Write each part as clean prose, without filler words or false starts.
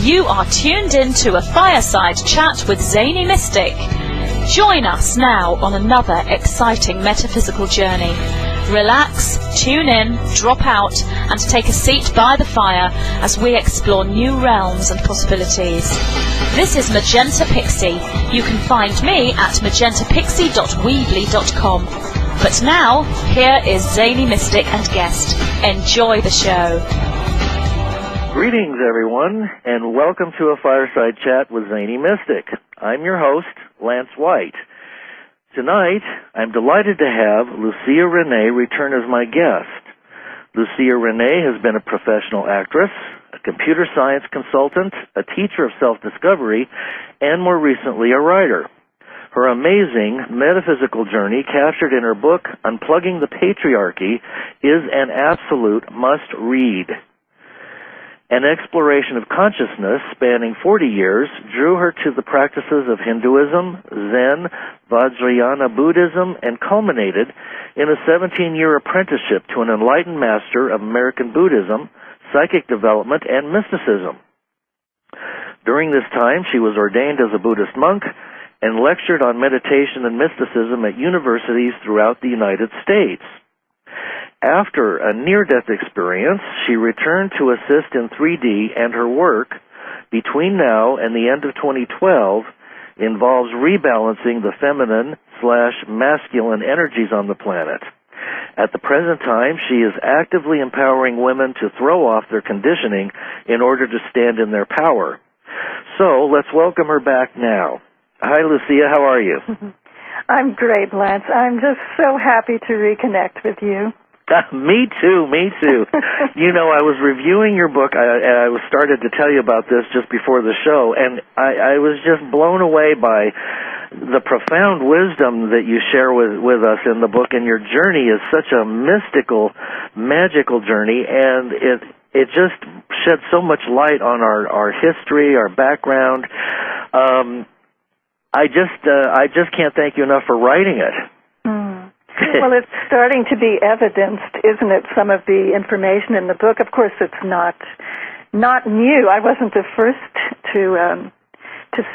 You are tuned in to a Fireside Chat with Zany Mystic. Join us now on another exciting metaphysical journey. Relax, tune in, drop out, and take a seat by the fire as we explore new realms and possibilities. This is Magenta Pixie. You can find me at magentapixie.weebly.com. But now, here is Zany Mystic and guest. Enjoy the show. Greetings, everyone, and welcome to a Fireside Chat with Zany Mystic. I'm your host, Lance White. Tonight, I'm delighted to have Lucia René return as my guest. Lucia René has been a professional actress, a computer science consultant, a teacher of self-discovery, and more recently, a writer. Her amazing metaphysical journey, captured in her book, Unplugging the Patriarchy, is an absolute must-read. An exploration of consciousness spanning 40 years drew her to the practices of Hinduism, Zen, Vajrayana Buddhism, and culminated in a 17-year apprenticeship to an enlightened master of American Buddhism, psychic development, and mysticism. During this time, she was ordained as a Buddhist monk and lectured on meditation and mysticism at universities throughout the United States. After a near-death experience, she returned to assist in 3D, and her work, between now and the end of 2012, involves rebalancing the feminine/masculine energies on the planet. At the present time, she is actively empowering women to throw off their conditioning in order to stand in their power. So, let's welcome her back now. Hi, Lucia, how are you? I'm great, Lance. I'm just so happy to reconnect with you. Me too. You know, I was reviewing your book, I started to tell you about this just before the show, and I was just blown away by the profound wisdom that you share with us in the book, and your journey is such a mystical, magical journey, and it just sheds so much light on our history, our background. I just can't thank you enough for writing it. Well, it's starting to be evidenced, isn't it, some of the information in the book? Of course, it's not new. I wasn't the first to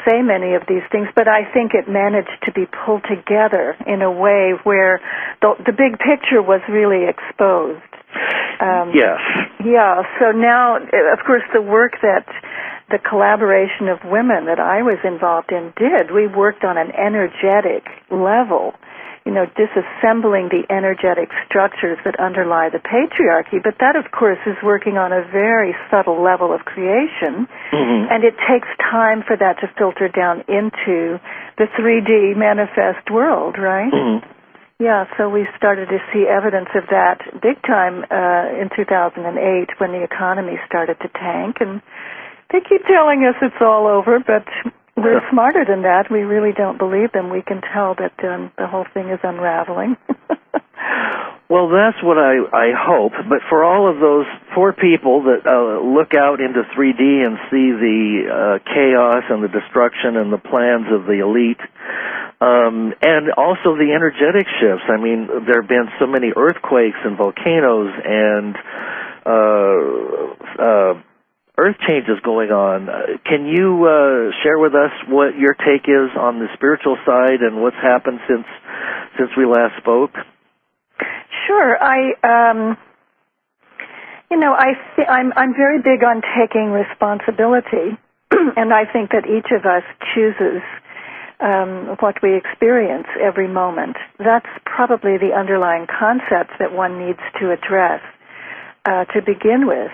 say many of these things, but I think it managed to be pulled together in a way where the big picture was really exposed. Yes. Yeah, so now, of course, the work that the collaboration of women that I was involved in did, we worked on an energetic level, disassembling the energetic structures that underlie the patriarchy. But that, of course, is working on a very subtle level of creation, and it takes time for that to filter down into the 3D manifest world, right? Yeah, so we started to see evidence of that big time in 2008 when the economy started to tank, and they keep telling us it's all over, but we're smarter than that. We really don't believe them. We can tell that the whole thing is unraveling. Well, that's what I hope. But for all of those poor people that look out into 3D and see the chaos and the destruction and the plans of the elite, and also the energetic shifts. I mean, there have been so many earthquakes and volcanoes and earth changes going on. Can you share with us what your take is on the spiritual side and what's happened since we last spoke? Sure. I'm very big on taking responsibility, and I think that each of us chooses what we experience every moment. That's probably the underlying concept that one needs to address to begin with.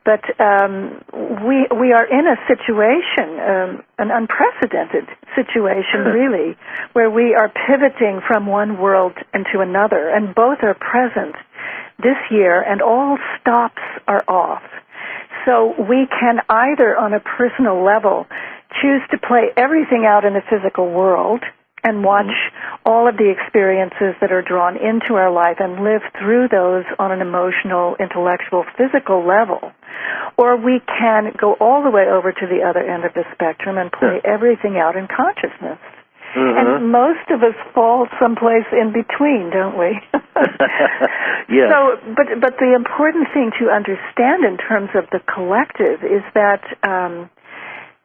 But we are in a situation, an unprecedented situation, really, where we are pivoting from one world into another, and both are present this year, and all stops are off. So we can either, on a personal level, choose to play everything out in the physical world and watch all of the experiences that are drawn into our life and live through those on an emotional, intellectual, physical level. Or we can go all the way over to the other end of the spectrum and play everything out in consciousness. And most of us fall someplace in between, don't we? Yes. So, but the important thing to understand in terms of the collective is that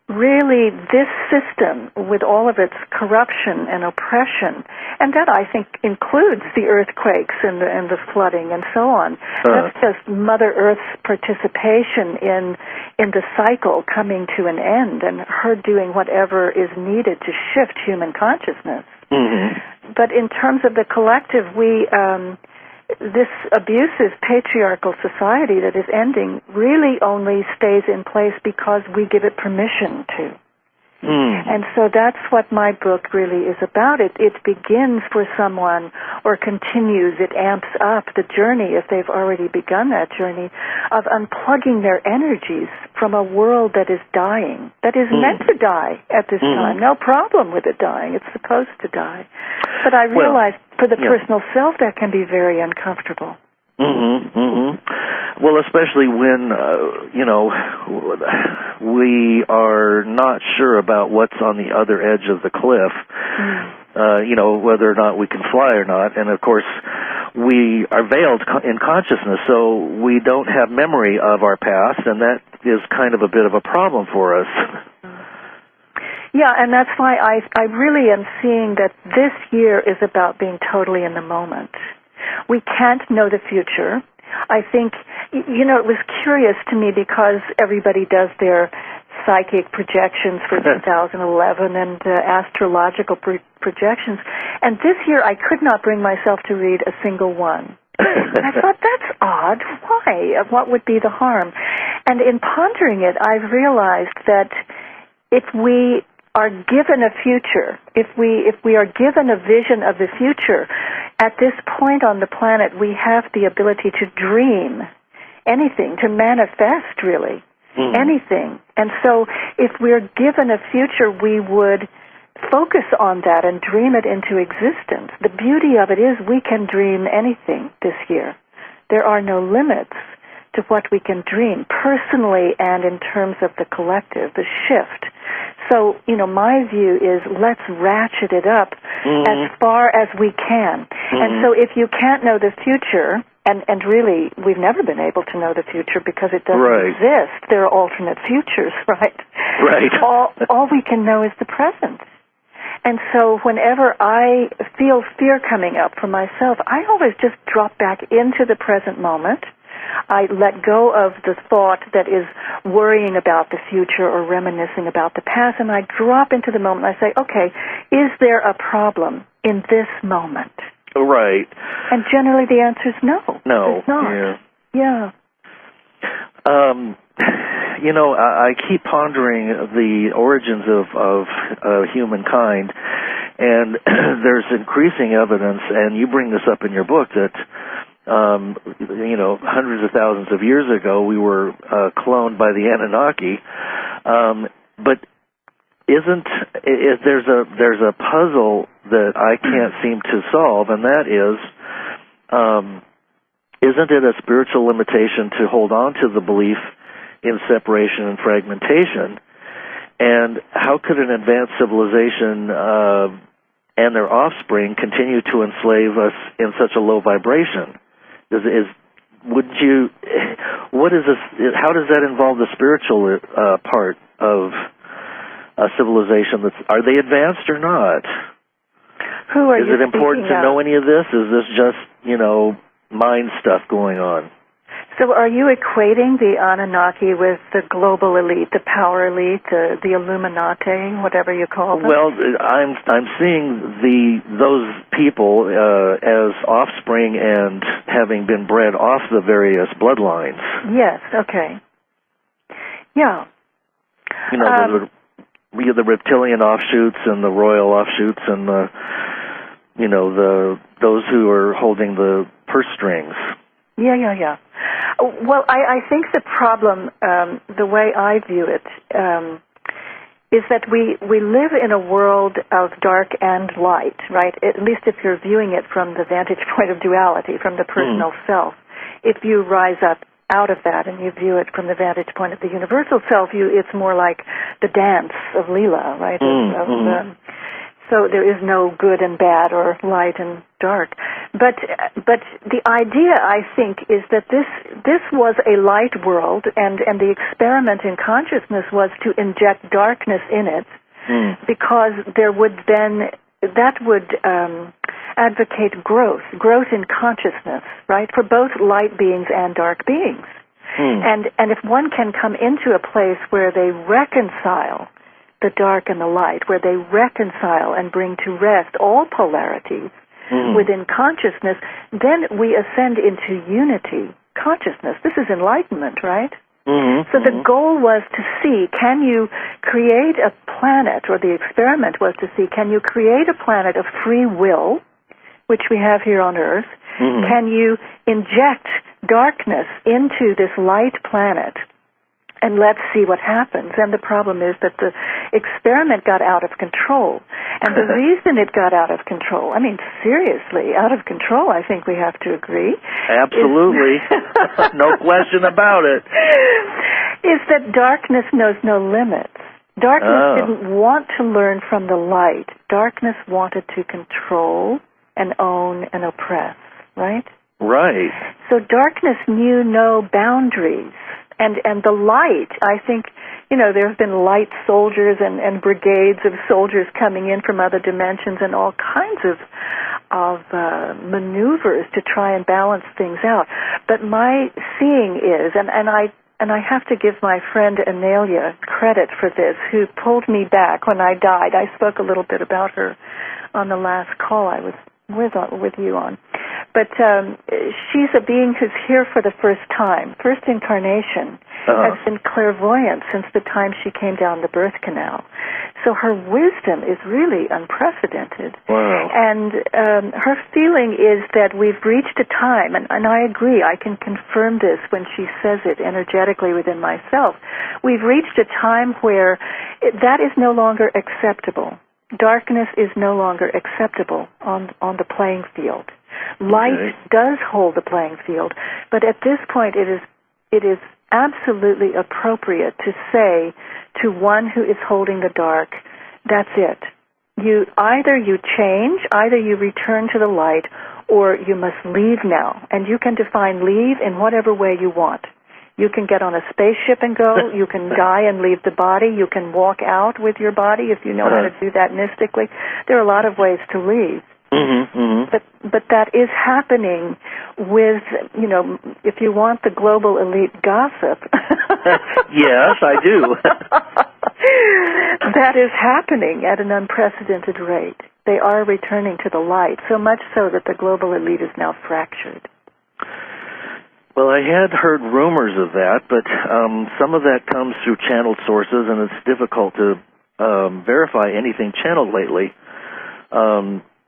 really this system, with all of its corruption and oppression, and that I think includes the earthquakes and the flooding and so on. That's just Mother Earth's participation in the cycle coming to an end, and her doing whatever is needed to shift human consciousness. Mm-hmm. But in terms of the collective, this abusive patriarchal society that is ending really only stays in place because we give it permission to. And so that's what my book really is about. It begins for someone, or continues, it amps up the journey, if they've already begun that journey, of unplugging their energies from a world that is dying, that is meant to die at this time. No problem with it dying. It's supposed to die. But I realize for the personal self that can be very uncomfortable. Well, especially when, we are not sure about what's on the other edge of the cliff, whether or not we can fly or not. And, of course, we are veiled in consciousness, so we don't have memory of our past, and that is kind of a bit of a problem for us. Yeah, and that's why I really am seeing that this year is about being totally in the moment. We can't know the future. I think, it was curious to me because everybody does their psychic projections for 2011 and astrological projections. And this year I could not bring myself to read a single one. And I thought, that's odd. Why? What would be the harm? And in pondering it, I've realized that if we are given a future, if we are given a vision of the future, at this point on the planet we have the ability to dream anything, to manifest really anything. And so if we're given a future, we would focus on that and dream it into existence. The beauty of it is we can dream anything this year. There are no limits to what we can dream personally and in terms of the collective, the shift. So, my view is let's ratchet it up as far as we can. And so if you can't know the future, and really we've never been able to know the future because it doesn't exist. There are alternate futures, right? Right. All we can know is the present. And so whenever I feel fear coming up for myself, I always just drop back into the present moment. I let go of the thought that is worrying about the future or reminiscing about the past, and I drop into the moment. I say, okay, is there a problem in this moment? Right. And generally the answer is no. No. There's not. Yeah. I keep pondering the origins of humankind, and there's increasing evidence, and you bring this up in your book, that hundreds of thousands of years ago we were cloned by the Anunnaki, but there's a puzzle that I can't seem to solve, and that is, isn't it a spiritual limitation to hold on to the belief in separation and fragmentation? And how could an advanced civilization and their offspring continue to enslave us in such a low vibration? What is this? How does that involve the spiritual part of a civilization? Are they advanced or not? Who are you? Is it important to know any of this? Is this just mind stuff going on? So are you equating the Anunnaki with the global elite, the power elite, the Illuminati, whatever you call them? Well, I'm seeing those people as offspring and having been bred off the various bloodlines. Yes. Okay. Yeah. The reptilian offshoots and the royal offshoots and those who are holding the purse strings. Yeah. Well, I think the problem, the way I view it, is that we live in a world of dark and light, right? At least if you're viewing it from the vantage point of duality, from the personal self. If you rise up out of that and you view it from the vantage point of the universal self, it's more like the dance of Leela, right? So there is no good and bad or light and dark. But the idea, I think, is that this was a light world, and the experiment in consciousness was to inject darkness in it, because that would advocate growth in consciousness, right, for both light beings and dark beings. And if one can come into a place where they reconcile the dark and the light, where they reconcile and bring to rest all polarities within consciousness, then we ascend into unity consciousness. This is enlightenment, right? So the goal was to see, can you create a planet, or the experiment was to see, can you create a planet of free will, which we have here on Earth? Can you inject darkness into this light planet? And let's see what happens. And the problem is that the experiment got out of control. And the reason it got out of control, I mean, seriously, out of control, I think we have to agree. Absolutely. No question about it. Is that darkness knows no limits. Darkness didn't want to learn from the light. Darkness wanted to control and own and oppress, right? Right. So darkness knew no boundaries. And the light, I think, there have been light soldiers and brigades of soldiers coming in from other dimensions, and all kinds of maneuvers to try and balance things out. But my seeing is, and I have to give my friend Anelia credit for this, who pulled me back when I died. I spoke a little bit about her on the last call I was with you on. But she's a being who's here for the first time, first incarnation, has been clairvoyant since the time she came down the birth canal. So her wisdom is really unprecedented. Wow. And her feeling is that we've reached a time, and I agree, I can confirm this when she says it energetically within myself, we've reached a time where that is no longer acceptable. Darkness is no longer acceptable on the playing field. Light does hold the playing field, but at this point it is absolutely appropriate to say to one who is holding the dark, that's it. Either you change, either you return to the light, or you must leave now. And you can define leave in whatever way you want. You can get on a spaceship and go. You can die and leave the body. You can walk out with your body if you know how to do that mystically. There are a lot of ways to leave. But that is happening with, if you want the global elite gossip. Yes, I do. That is happening at an unprecedented rate. They are returning to the light, so much so that the global elite is now fractured. Well, I had heard rumors of that, but some of that comes through channeled sources, and it's difficult to verify anything channeled lately.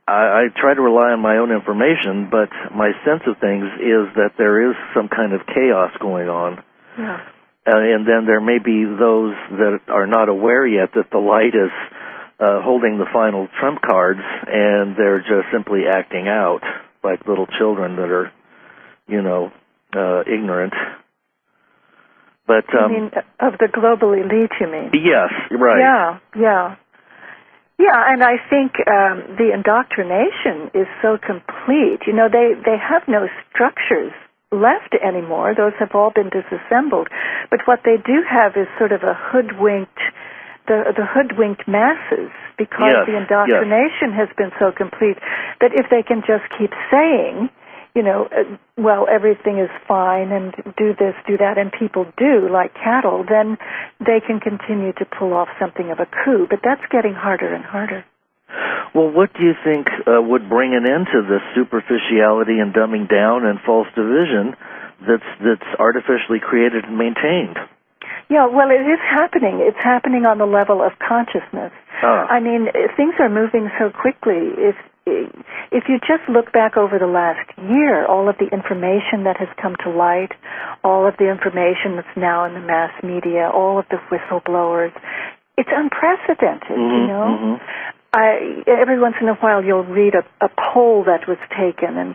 I try to rely on my own information, but my sense of things is that there is some kind of chaos going on. Yeah. And then there may be those that are not aware yet that the light is holding the final trump cards, and they're just simply acting out like little children that are, ignorant. But you mean of the global elite, you mean? Yes, right. Yeah, and I think the indoctrination is so complete. They have no structures left anymore. Those have all been disassembled. But what they do have is sort of a hoodwinked, the hoodwinked masses, because the indoctrination has been so complete that if they can just keep saying, well, everything is fine and do this, do that, and people do, like cattle, then they can continue to pull off something of a coup. But that's getting harder and harder. Well, what do you think would bring an end to this superficiality and dumbing down and false division that's artificially created and maintained? Yeah, well, it is happening. It's happening on the level of consciousness. I mean, things are moving so quickly. If you just look back over the last year, all of the information that has come to light, all of the information that's now in the mass media, all of the whistleblowers, it's unprecedented, Every once in a while you'll read a poll that was taken, and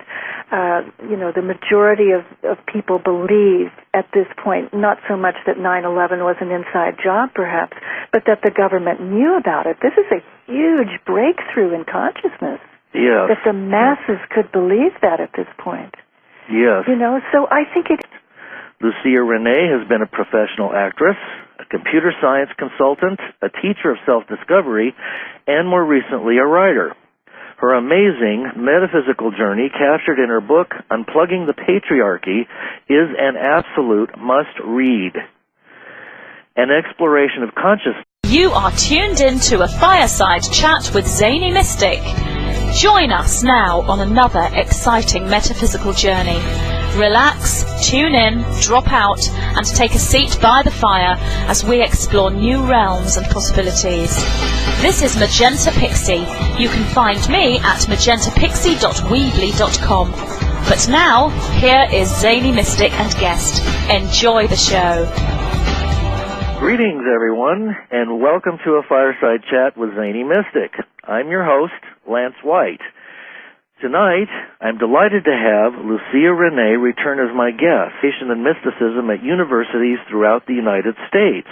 the majority of people believe at this point not so much that 9/11 was an inside job perhaps, but that the government knew about it. This is a huge breakthrough in consciousness. Yes. that the masses could believe that at this point. Yes. You know, so I think it... Lucia René has been a professional actress, a computer science consultant, a teacher of self-discovery, and more recently a writer. Her amazing metaphysical journey, captured in her book, Unplugging the Patriarchy, is an absolute must-read. An exploration of consciousness. You are tuned in to a Fireside Chat with Zany Mystic. Join us now on another exciting metaphysical journey. Relax, tune in, drop out, and take a seat by the fire as we explore new realms and possibilities. This is Magenta Pixie. You can find me at magentapixie.weebly.com. But now, here is Zany Mystic and guest. Enjoy the show. Greetings, everyone, and welcome to a Fireside Chat with Zany Mystic. I'm your host, Lance White. Tonight, I'm delighted to have Lucia René return as my guest, Patient in Mysticism at universities throughout the United States.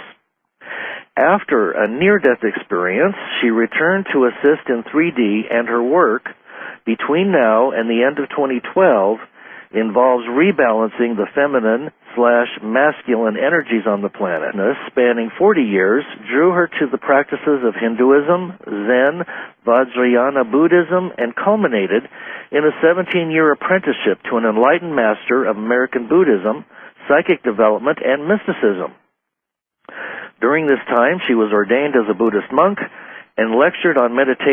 After a near-death experience, she returned to assist in 3D, and her work, between now and the end of 2012, involves rebalancing the feminine/masculine energies on the planet. Spanning 40 years, drew her to the practices of Hinduism, Zen, Vajrayana Buddhism, and culminated in a 17-year apprenticeship to an enlightened master of American Buddhism, psychic development, and mysticism. During this time, she was ordained as a Buddhist monk and lectured on meditation